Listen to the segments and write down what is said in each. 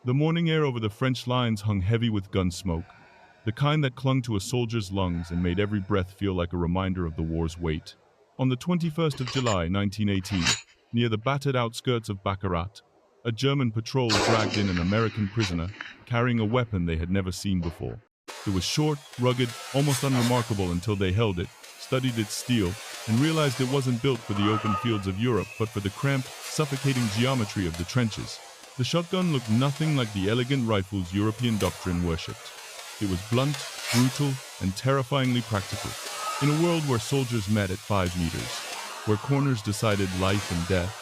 The morning air over the French lines hung heavy with gun smoke, the kind that clung to a soldier's lungs and made every breath feel like a reminder of the war's weight. On the 21st of July, 1918, near the battered outskirts of Baccarat, a German patrol dragged in an American prisoner, carrying a weapon they had never seen before. It was short, rugged, almost unremarkable until they held it, studied its steel, and realized it wasn't built for the open fields of Europe but for the cramped, suffocating geometry of the trenches. The shotgun looked nothing like the elegant rifles European doctrine worshipped. It was blunt, brutal, and terrifyingly practical. In a world where soldiers met at 5 meters, where corners decided life and death,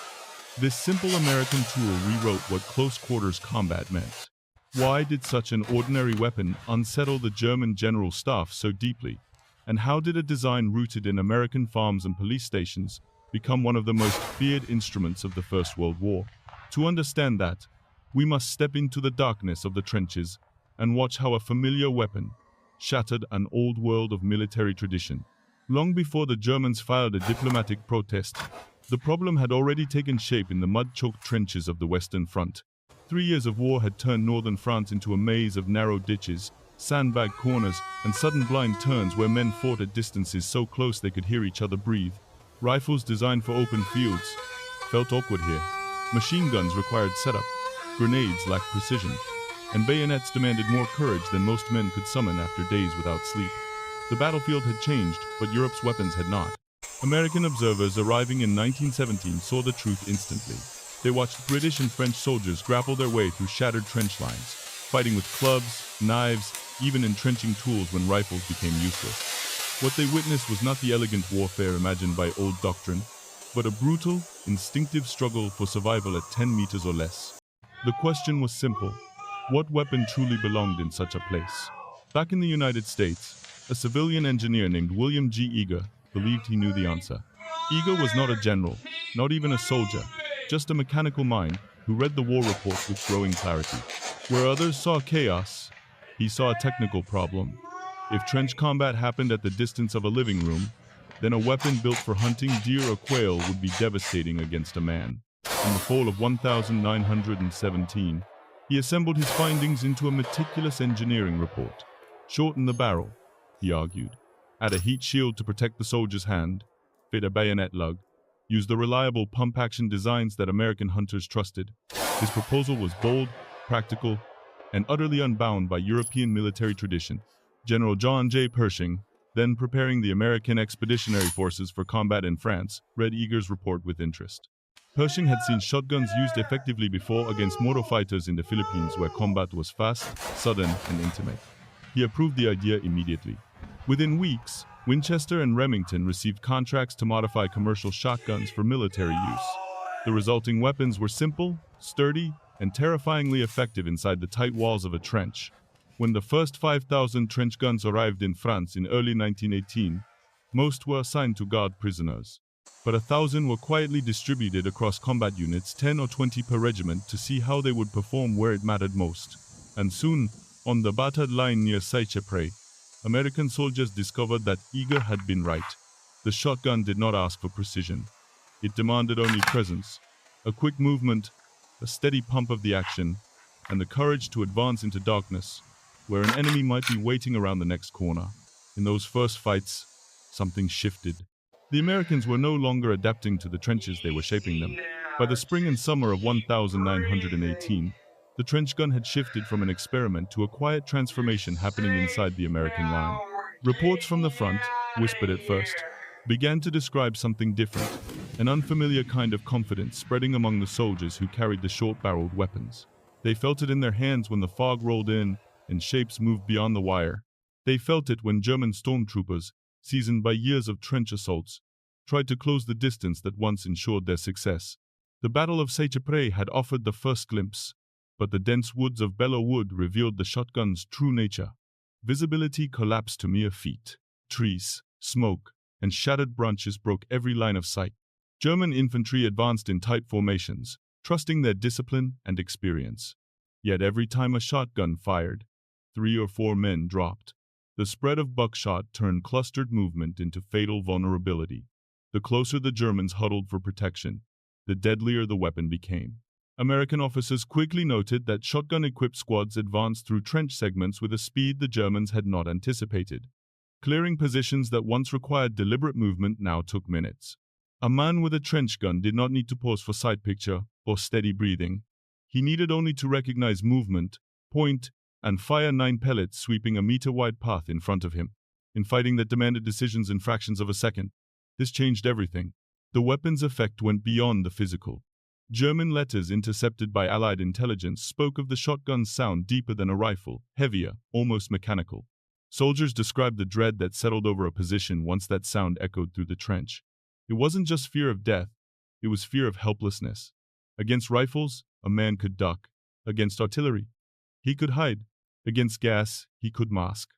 this simple American tool rewrote what close-quarters combat meant. Why did such an ordinary weapon unsettle the German general staff so deeply? And how did a design rooted in American farms and police stations become one of the most feared instruments of the First World War? To understand that, we must step into the darkness of the trenches and watch how a familiar weapon shattered an old world of military tradition. Long before the Germans filed a diplomatic protest, the problem had already taken shape in the mud-choked trenches of the Western Front. 3 years of war had turned northern France into a maze of narrow ditches, sandbagged corners, and sudden blind turns where men fought at distances so close they could hear each other breathe. Rifles designed for open fields felt awkward here. Machine guns required setup, grenades lacked precision, and bayonets demanded more courage than most men could summon after days without sleep. The battlefield had changed, but Europe's weapons had not. American observers arriving in 1917 saw the truth instantly. They watched British and French soldiers grapple their way through shattered trench lines, fighting with clubs, knives, even entrenching tools when rifles became useless. What they witnessed was not the elegant warfare imagined by old doctrine, but a brutal, instinctive struggle for survival at 10 meters or less. The question was simple: what weapon truly belonged in such a place? Back in the United States, a civilian engineer named William G. Eager believed he knew the answer. Eager was not a general, not even a soldier, just a mechanical mind who read the war reports with growing clarity. Where others saw chaos, he saw a technical problem. If trench combat happened at the distance of a living room, then a weapon built for hunting deer or quail would be devastating against a man. In the fall of 1917, he assembled his findings into a meticulous engineering report. Shorten the barrel, he argued. Add a heat shield to protect the soldier's hand. Fit a bayonet lug. Use the reliable pump-action designs that American hunters trusted. His proposal was bold, practical, and utterly unbound by European military tradition. General John J. Pershing, then preparing the American Expeditionary Forces for combat in France, read Eager's report with interest. Pershing had seen shotguns used effectively before against motor fighters in the Philippines where combat was fast, sudden, and intimate. He approved the idea immediately. Within weeks, Winchester and Remington received contracts to modify commercial shotguns for military use. The resulting weapons were simple, sturdy, and terrifyingly effective inside the tight walls of a trench. When the first 5,000 trench guns arrived in France in early 1918, most were assigned to guard prisoners. But 1,000 were quietly distributed across combat units, 10 or 20 per regiment, to see how they would perform where it mattered most. And soon, on the battered line near Seicheprey, American soldiers discovered that Eager had been right. The shotgun did not ask for precision. It demanded only presence, a quick movement, a steady pump of the action, and the courage to advance into darkness, where an enemy might be waiting around the next corner. In those first fights, something shifted. The Americans were no longer adapting to the trenches, they were shaping them. By the spring and summer of 1918, the trench gun had shifted from an experiment to a quiet transformation happening inside the American line. Reports from the front, whispered at first, began to describe something different, an unfamiliar kind of confidence spreading among the soldiers who carried the short-barreled weapons. They felt it in their hands when the fog rolled in and shapes moved beyond the wire. They felt it when German stormtroopers, seasoned by years of trench assaults, tried to close the distance that once ensured their success. The Battle of Seicheprey had offered the first glimpse, but the dense woods of Belleau Wood revealed the shotgun's true nature. Visibility collapsed to mere feet. Trees, smoke, and shattered branches broke every line of sight. German infantry advanced in tight formations, trusting their discipline and experience. Yet every time a shotgun fired, 3 or 4 men dropped. The spread of buckshot turned clustered movement into fatal vulnerability. The closer the Germans huddled for protection, the deadlier the weapon became. American officers quickly noted that shotgun-equipped squads advanced through trench segments with a speed the Germans had not anticipated. Clearing positions that once required deliberate movement now took minutes. A man with a trench gun did not need to pause for sight picture or steady breathing. He needed only to recognize movement, point, and fire 9 pellets sweeping a meter-wide path in front of him. In fighting that demanded decisions in fractions of a second, this changed everything. The weapon's effect went beyond the physical. German letters intercepted by Allied intelligence spoke of the shotgun's sound deeper than a rifle, heavier, almost mechanical. Soldiers described the dread that settled over a position once that sound echoed through the trench. It wasn't just fear of death, it was fear of helplessness. Against rifles, a man could duck. Against artillery, he could hide. Against gas, he could mask.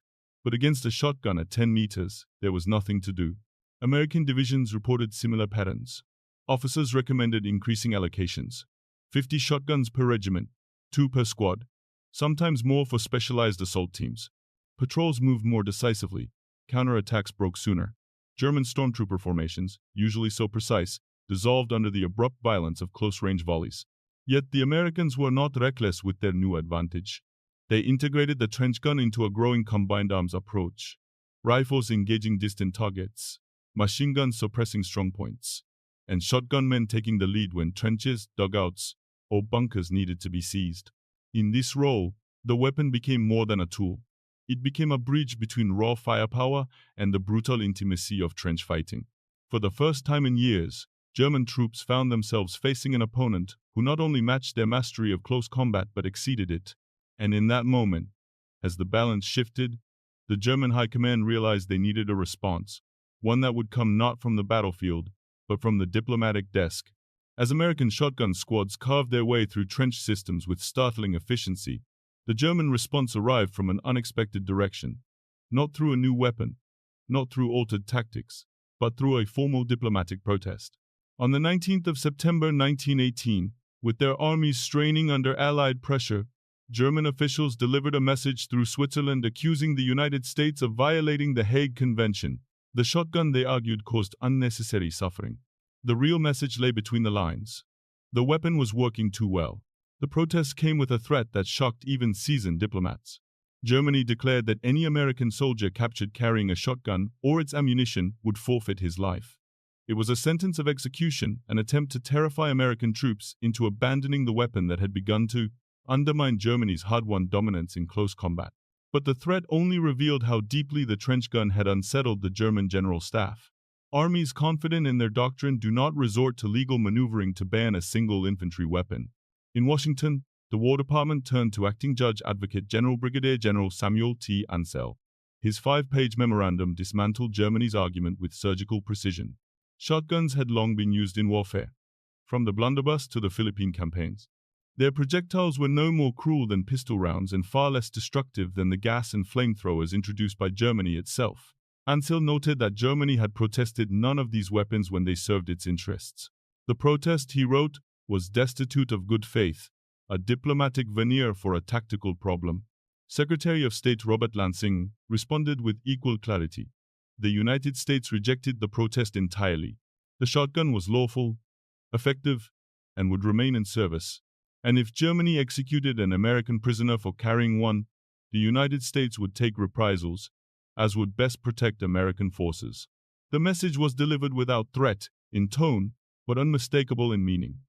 But against a shotgun at 10 meters, there was nothing to do. American divisions reported similar patterns. Officers recommended increasing allocations. 50 shotguns per regiment, 2 per squad, sometimes more for specialized assault teams. Patrols moved more decisively. Counterattacks broke sooner. German stormtrooper formations, usually so precise, dissolved under the abrupt violence of close-range volleys. Yet the Americans were not reckless with their new advantage. They integrated the trench gun into a growing combined arms approach. Rifles engaging distant targets, machine guns suppressing strong points, and shotgunmen taking the lead when trenches, dugouts, or bunkers needed to be seized. In this role, the weapon became more than a tool. It became a bridge between raw firepower and the brutal intimacy of trench fighting. For the first time in years, German troops found themselves facing an opponent who not only matched their mastery of close combat but exceeded it. And in that moment, as the balance shifted, the German High Command realized they needed a response, one that would come not from the battlefield, but from the diplomatic desk. As American shotgun squads carved their way through trench systems with startling efficiency, the German response arrived from an unexpected direction. Not through a new weapon, not through altered tactics, but through a formal diplomatic protest. On the 19th of September 1918, with their armies straining under Allied pressure, German officials delivered a message through Switzerland accusing the United States of violating the Hague Convention. The shotgun, they argued, caused unnecessary suffering. The real message lay between the lines. The weapon was working too well. The protest came with a threat that shocked even seasoned diplomats. Germany declared that any American soldier captured carrying a shotgun or its ammunition would forfeit his life. It was a sentence of execution, an attempt to terrify American troops into abandoning the weapon that had begun to undermine Germany's hard-won dominance in close combat. But the threat only revealed how deeply the trench gun had unsettled the German general staff. Armies confident in their doctrine do not resort to legal maneuvering to ban a single infantry weapon. In Washington, the War Department turned to Acting Judge Advocate General Brigadier General Samuel T. Ansell. His 5-page memorandum dismantled Germany's argument with surgical precision. Shotguns had long been used in warfare, from the blunderbuss to the Philippine campaigns. Their projectiles were no more cruel than pistol rounds and far less destructive than the gas and flamethrowers introduced by Germany itself. Ansell noted that Germany had protested none of these weapons when they served its interests. The protest, he wrote, was destitute of good faith, a diplomatic veneer for a tactical problem. Secretary of State Robert Lansing responded with equal clarity. The United States rejected the protest entirely. The shotgun was lawful, effective, and would remain in service. And if Germany executed an American prisoner for carrying one, the United States would take reprisals, as would best protect American forces. The message was delivered without threat in tone, but unmistakable in meaning.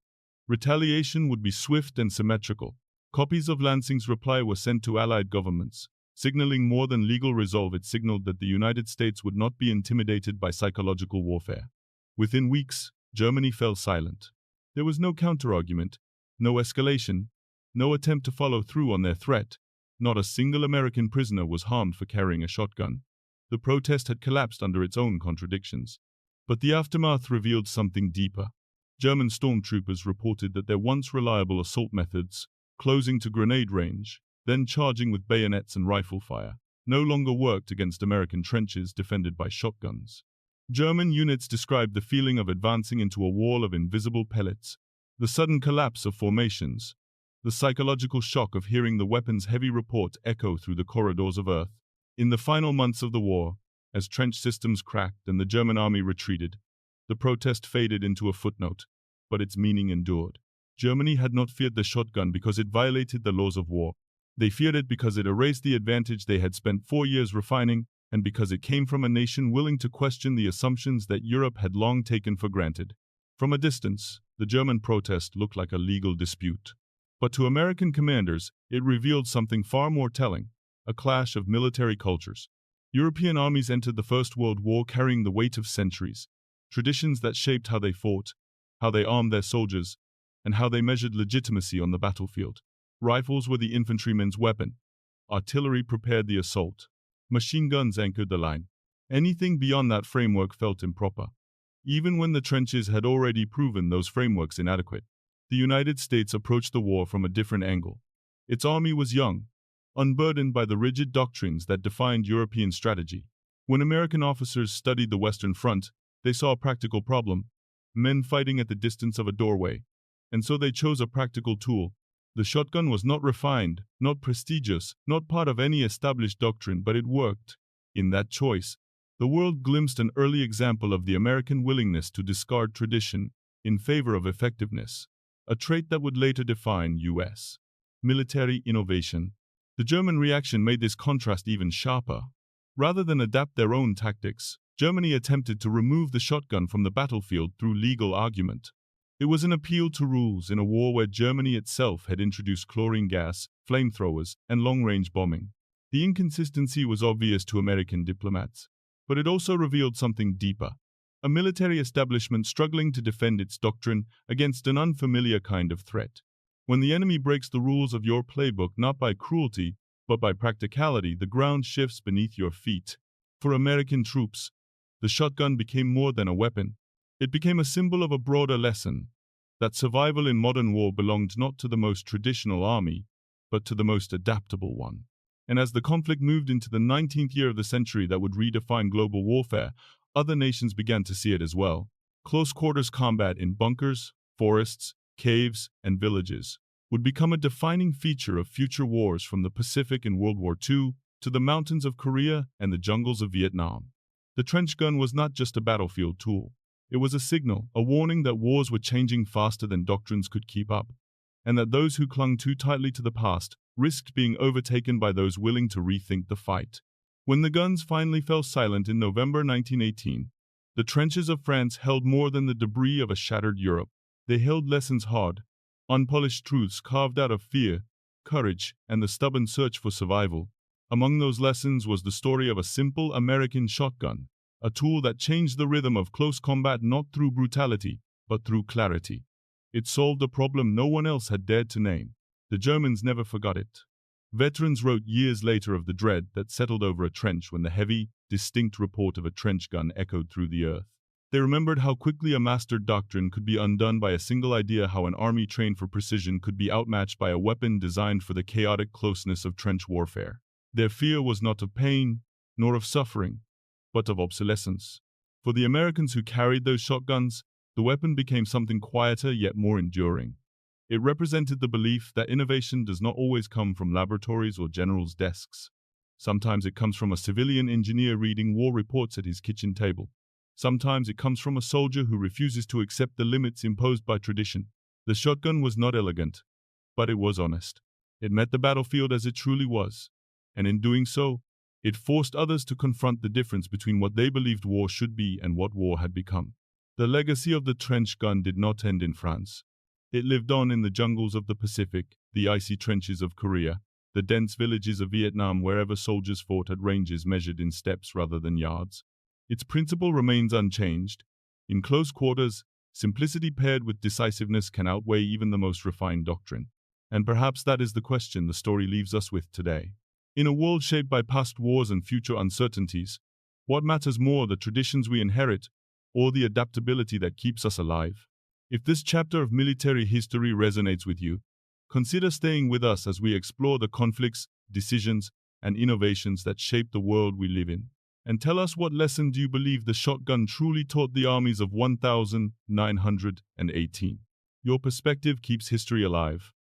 Retaliation would be swift and symmetrical. Copies of Lansing's reply were sent to Allied governments. Signaling more than legal resolve, it signaled that the United States would not be intimidated by psychological warfare. Within weeks, Germany fell silent. There was no counterargument, no escalation, no attempt to follow through on their threat. Not a single American prisoner was harmed for carrying a shotgun. The protest had collapsed under its own contradictions. But the aftermath revealed something deeper. German stormtroopers reported that their once reliable assault methods, closing to grenade range, then charging with bayonets and rifle fire, no longer worked against American trenches defended by shotguns. German units described the feeling of advancing into a wall of invisible pellets, the sudden collapse of formations, the psychological shock of hearing the weapon's heavy report echo through the corridors of Earth. In the final months of the war, as trench systems cracked and the German army retreated, the protest faded into a footnote, but its meaning endured. Germany had not feared the shotgun because it violated the laws of war. They feared it because it erased the advantage they had spent 4 years refining, and because it came from a nation willing to question the assumptions that Europe had long taken for granted. From a distance, the German protest looked like a legal dispute. But to American commanders, it revealed something far more telling: a clash of military cultures. European armies entered the First World War carrying the weight of centuries, traditions that shaped how they fought, how they armed their soldiers, and how they measured legitimacy on the battlefield. Rifles were the infantryman's weapon. Artillery prepared the assault. Machine guns anchored the line. Anything beyond that framework felt improper, even when the trenches had already proven those frameworks inadequate. The United States approached the war from a different angle. Its army was young, unburdened by the rigid doctrines that defined European strategy. When American officers studied the Western Front, they saw a practical problem: men fighting at the distance of a doorway. And so they chose a practical tool. The shotgun was not refined, not prestigious, not part of any established doctrine, but it worked. In that choice, the world glimpsed an early example of the American willingness to discard tradition in favor of effectiveness, a trait that would later define U.S. military innovation. The German reaction made this contrast even sharper. Rather than adapt their own tactics, Germany attempted to remove the shotgun from the battlefield through legal argument. It was an appeal to rules in a war where Germany itself had introduced chlorine gas, flamethrowers, and long-range bombing. The inconsistency was obvious to American diplomats, but it also revealed something deeper: a military establishment struggling to defend its doctrine against an unfamiliar kind of threat. When the enemy breaks the rules of your playbook not by cruelty, but by practicality, the ground shifts beneath your feet. For American troops, the shotgun became more than a weapon. It became a symbol of a broader lesson: that survival in modern war belonged not to the most traditional army, but to the most adaptable one. And as the conflict moved into the 19th year of the century that would redefine global warfare, other nations began to see it as well. Close quarters combat in bunkers, forests, caves, and villages would become a defining feature of future wars, from the Pacific in World War II to the mountains of Korea and the jungles of Vietnam. The trench gun was not just a battlefield tool. It was a signal, a warning that wars were changing faster than doctrines could keep up, and that those who clung too tightly to the past risked being overtaken by those willing to rethink the fight. When the guns finally fell silent in November 1918, the trenches of France held more than the debris of a shattered Europe. They held lessons, hard, unpolished truths carved out of fear, courage, and the stubborn search for survival. Among those lessons was the story of a simple American shotgun, a tool that changed the rhythm of close combat not through brutality, but through clarity. It solved a problem no one else had dared to name. The Germans never forgot it. Veterans wrote years later of the dread that settled over a trench when the heavy, distinct report of a trench gun echoed through the earth. They remembered how quickly a mastered doctrine could be undone by a single idea, how an army trained for precision could be outmatched by a weapon designed for the chaotic closeness of trench warfare. Their fear was not of pain, nor of suffering, but of obsolescence. For the Americans who carried those shotguns, the weapon became something quieter yet more enduring. It represented the belief that innovation does not always come from laboratories or generals' desks. Sometimes it comes from a civilian engineer reading war reports at his kitchen table. Sometimes it comes from a soldier who refuses to accept the limits imposed by tradition. The shotgun was not elegant, but it was honest. It met the battlefield as it truly was, and in doing so, it forced others to confront the difference between what they believed war should be and what war had become. The legacy of the trench gun did not end in France. It lived on in the jungles of the Pacific, the icy trenches of Korea, the dense villages of Vietnam, wherever soldiers fought at ranges measured in steps rather than yards. Its principle remains unchanged. In close quarters, simplicity paired with decisiveness can outweigh even the most refined doctrine. And perhaps that is the question the story leaves us with today. In a world shaped by past wars and future uncertainties, what matters more, the traditions we inherit, or the adaptability that keeps us alive? If this chapter of military history resonates with you, consider staying with us as we explore the conflicts, decisions, and innovations that shape the world we live in. And tell us, what lesson do you believe the shotgun truly taught the armies of 1918? Your perspective keeps history alive.